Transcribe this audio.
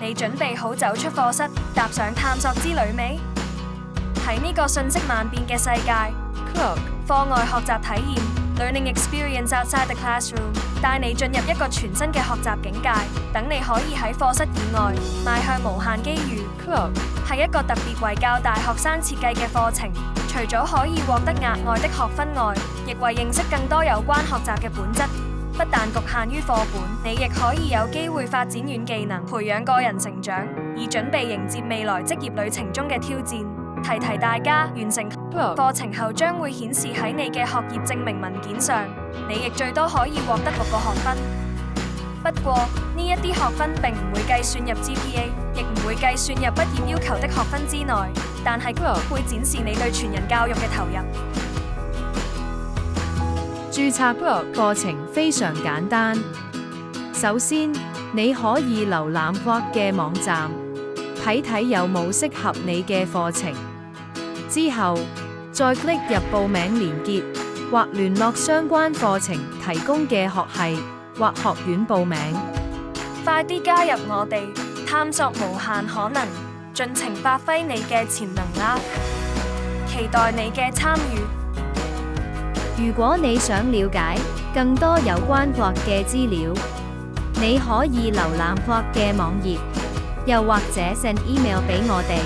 你準備好走出課室，踏上探索之旅未？喺呢個瞬息萬變嘅世界，課外學習體驗 （Learning Experience Outside the Classroom） 帶你進入一個全新嘅學習境界，等你可以喺課室以外邁向無限機遇。係一個特別為教大學生設計嘅課程，除咗可以獲得額外的學分外，亦為認識更多有關學習嘅本質。不但局限於課本，你亦可以有機會發展軟技能，培養個人成長，以準備迎接未來職業旅程中嘅挑戰。提大家，完成課程後將會顯示喺你嘅學業證明文件上，你亦最多可以獲得6個學分。不過，呢一啲學分並唔會計算入 GPA， 亦唔會計算入畢業要求的學分之內，但係會展示你對全人教育嘅投入。註冊課程非常簡單。首先，你可以瀏覽嘅網站，睇睇有冇適合你嘅課程。之後，再 click 入報名連結，或聯絡相關課程提供嘅學系或學院報名。快啲加入我哋，探索無限可能，盡情發揮你嘅潛能啦！期待你嘅參與。如果你想了解更多有關嘅資料，你可以瀏覽嘅網頁，又或者 send email 俾我哋。